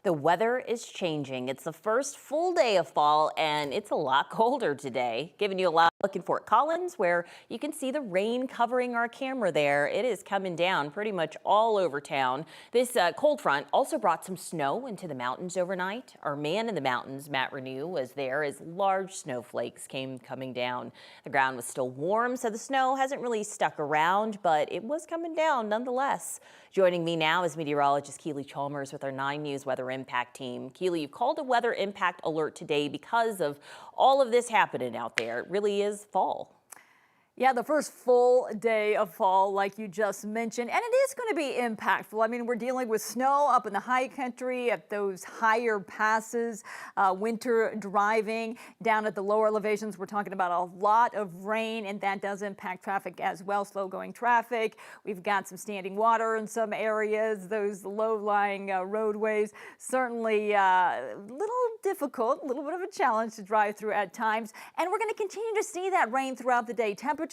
The weather is changing. It's the first full day of fall and it's a lot colder today. Giving you a lot look in Fort Collins where you can see the rain covering our camera there. It is coming down pretty much all over town. This cold front also brought some snow into the mountains overnight. Our man in the mountains, Matt Renew, was there as large snowflakes came coming down. The ground was still warm, so the snow hasn't really stuck around, but it was coming down nonetheless. Joining me now is meteorologist Keely Chalmers with our 9 News Weather Impact team. Keely, you called a weather impact alert today because of all of this happening out there. It really is fall. Yeah, the first full day of fall, like you just mentioned, and it is going to be impactful. I mean, we're dealing with snow up in the high country at those higher passes, winter driving down at the lower elevations. We're talking about a lot of rain, and that does impact traffic as well, slow going traffic. We've got some standing water in some areas, those low-lying roadways. Certainly a little difficult, a little bit of a challenge to drive through at times, and we're going to continue to see that rain throughout the day. Temperatures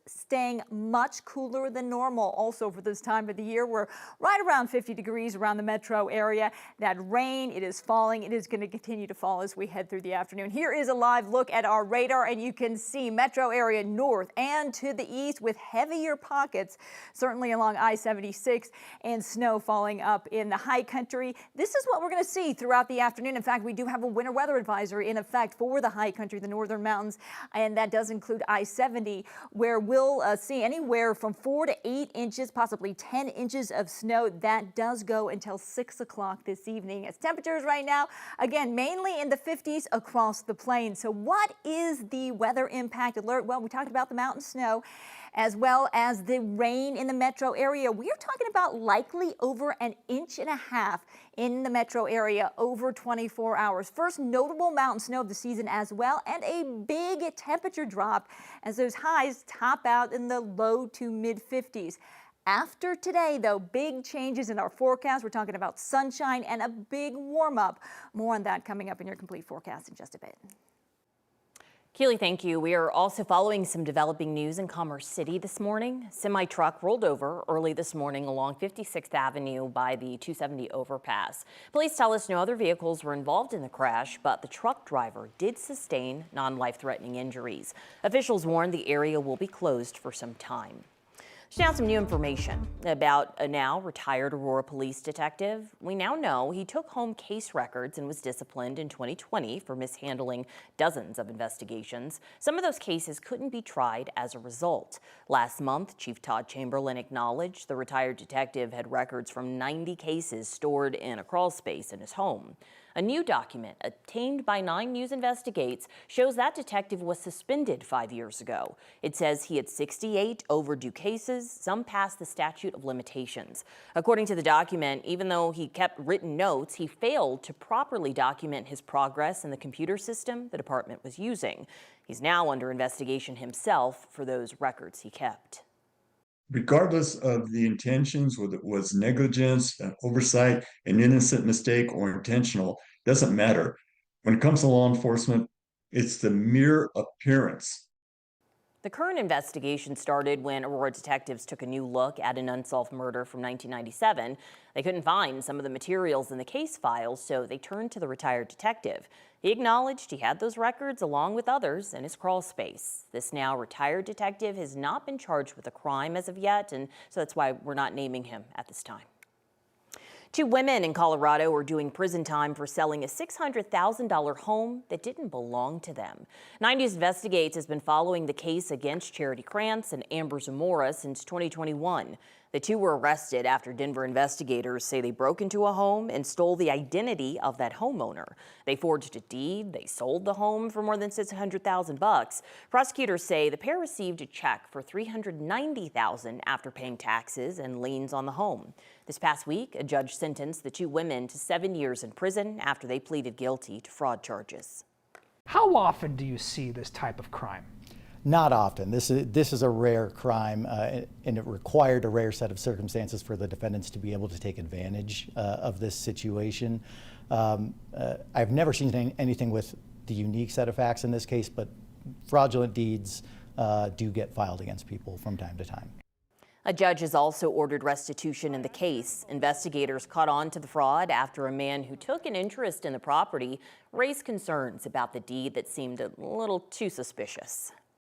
staying much cooler than normal also for this time of the year. We're right around 50 degrees around the metro area. That rain, it is falling. It is going to continue to fall as we head through the afternoon. Here is a live look at our radar, and you can see metro area north and to the east with heavier pockets, certainly along I-76, and snow falling up in the high country. This is what we're going to see throughout the afternoon. In fact, we do have a winter weather advisory in effect for the high country, the northern mountains, and that does include I-70, where we'll see anywhere from 4 to 8 inches, possibly 10 inches of snow. That does go until 6 o'clock this evening. It's temperatures right now, again, mainly in the 50s across the plains. So what is the weather impact alert? Well, we talked about the mountain snow as well as the rain in the metro area. We are talking about likely over 1.5 inches in the metro area over 24 hours. First notable mountain snow of the season as well, and a big temperature drop as those highs top out in the low to mid 50s. After today, though, big changes in our forecast. We're talking about sunshine and a big warm up. More on that coming up in your complete forecast in just a bit. Keely, thank you. We are also following some developing news in Commerce City this morning. Semi-truck rolled over early this morning along 56th Avenue by the 270 overpass. Police tell us no other vehicles were involved in the crash, but the truck driver did sustain non-life-threatening injuries. Officials warn the area will be closed for some time. So now some new information about a now retired Aurora police detective. We now know he took home case records and was disciplined in 2020 for mishandling dozens of investigations. Some of those cases couldn't be tried as a result. Last month, Chief Todd Chamberlain acknowledged the retired detective had records from 90 cases stored in a crawl space in his home. A new document obtained by 9 News Investigates shows that detective was suspended 5 years ago. It says he had 68 overdue cases, some past the statute of limitations. According to the document, even though he kept written notes, he failed to properly document his progress in the computer system the department was using. He's now under investigation himself for those records he kept. Regardless of the intentions, whether it was negligence, an oversight, an innocent mistake, or intentional, doesn't matter. When it comes to law enforcement, it's the mere appearance. The current investigation started when Aurora detectives took a new look at an unsolved murder from 1997. They couldn't find some of the materials in the case files, so they turned to the retired detective. He acknowledged he had those records along with others in his crawl space. This now retired detective has not been charged with a crime as of yet, and so that's why we're not naming him at this time. 2 women in Colorado are doing prison time for selling a $600,000 home that didn't belong to them. 9 News Investigates has been following the case against Charity Krantz and Amber Zamora since 2021. The 2 were arrested after Denver investigators say they broke into a home and stole the identity of that homeowner. They forged a deed. They sold the home for more than $600,000. Prosecutors say the pair received a check for $390,000 after paying taxes and liens on the home. This past week, a judge sentenced the 2 women to 7 years in prison after they pleaded guilty to fraud charges. How often do you see this type of crime? Not often. This is a rare crime, and it required a rare set of circumstances for the defendants to be able to take advantage of this situation. I've never seen anything with the unique set of facts in this case, but fraudulent deeds do get filed against people from time to time. A judge has also ordered restitution in the case. Investigators caught on to the fraud after a man who took an interest in the property raised concerns about the deed that seemed a little too suspicious.